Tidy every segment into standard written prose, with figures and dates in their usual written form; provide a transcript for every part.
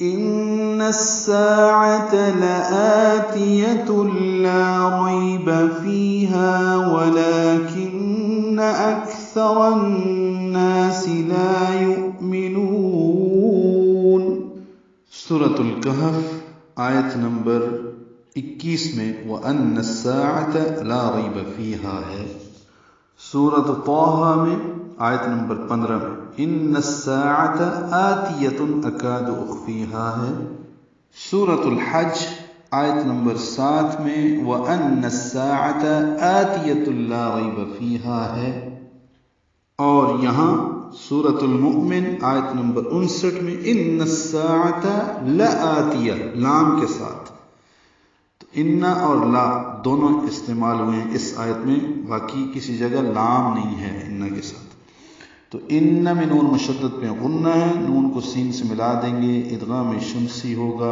إن الساعة لآتية لا ريب فيها ولكن أكثر الناس لا يؤمنون۔ سورة الکہف آیت نمبر 21 میں وَأَنَّ السَّاعَةَ لَا رَيْبَ فِيهَا ہے۔ سورة طٰہٰ میں آیت نمبر 15 میں إِنَّ السَّاعَةَ آتِيَةٌ أَكَادُ أُخْفِيهَا ہے۔ سورة الحج آیت نمبر 7 میں وَأَنَّ السَّاعَةَ آتِيَةٌ لَا رَيْبَ فِيهَا ہے، اور یہاں سورة المؤمن آیت نمبر 59 میں إِنَّ السَّاعَةَ لَآتِيَةٌ لام کے ساتھ، تو ان اور لا دونوں استعمال ہوئے ہیں اس آیت میں، باقی کسی جگہ لام نہیں ہے ان کے ساتھ۔ تو ان میں نون مشدد پہ غنہ ہے، نون کو سین سے ملا دیں گے، ادغام شمسی ہوگا،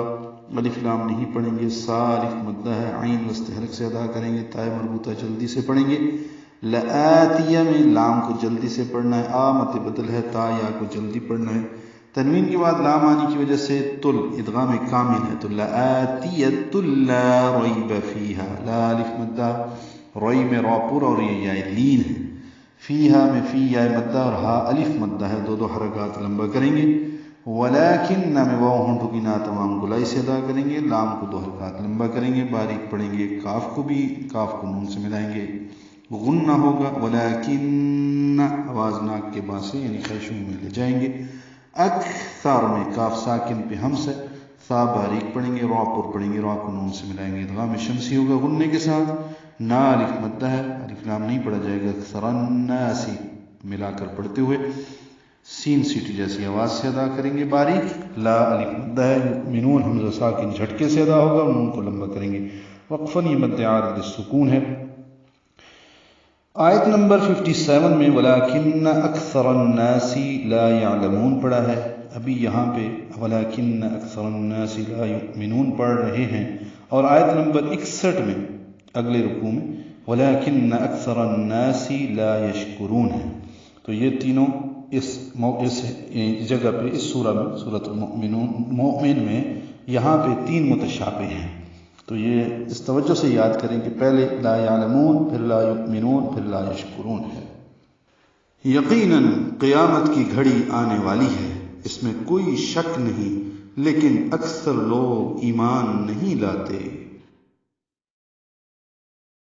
الف لام نہیں پڑھیں گے، سا الف مدہ ہے، عین وسط حلق سے ادا کریں گے، تائے مربوطہ جلدی سے پڑھیں گے، لآتیہ میں لام کو جلدی سے پڑھنا ہے، آ مت بدل ہے، تا یا کو جلدی پڑھنا ہے، تنوین کے بعد لام آنے کی وجہ سے تل ادغام کامل ہے، تو لآتیۃ لا ریب فیہا، لا الف مدہ، روئی میں را پورا اور یہ یا لین ہے، فیہا میں فی یا مدہ اور ہا الف مدہ ہے، دو حرکات لمبا کریں گے، ولیکن میں واو ہونٹوں کی نا تمام گلائی سے ادا کریں گے، لام کو 2 حرکات لمبا کریں گے، باریک پڑھیں گے، کاف کو نون سے ملائیں گے، غنہ ہوگا، ولیکن آواز ناک کے بعد سے یعنی خیشوں میں لے جائیں گے، اکثر میں کاف ساکن پہ ہمس ہے، سا باریک پڑھیں گے، را پر پڑھیں گے، را کو نون سے ملائیں گے، ادغام شمسی ہوگا غننے کے ساتھ، نا الف مدہ ہے، الف لام نہیں پڑھا جائے گا، اکثر الناس ملا کر پڑھتے ہوئے سین سیٹی جیسی آواز سے ادا کریں گے، باریک، لا الف مدہ ہے، یؤمنون حمزہ ساکن جھٹکے سے ادا ہوگا، نون کو لمبا کریں گے، وقفاً یہ مد عارض للسکون ہے۔ آیت نمبر 57 میں ولیکن اکثر الناس لا یعلمون پڑھا ہے، ابھی یہاں پہ ولیکن اکثر الناس لا یؤمنون پڑھ رہے ہیں، اور آیت نمبر 61 میں اگلے رکوع میں ولیکن اکثر الناس لا یشکرون ہے، تو یہ تینوں اس جگہ پہ اس سورہ میں سورۃ المؤمن میں یہاں پہ 3 متشابہ ہیں، تو یہ اس توجہ سے یاد کریں کہ پہلے لا یعلمون، پھر لا یؤمنون، پھر لا یشکرون ہے۔ یقیناً قیامت کی گھڑی آنے والی ہے، اس میں کوئی شک نہیں، لیکن اکثر لوگ ایمان نہیں لاتے۔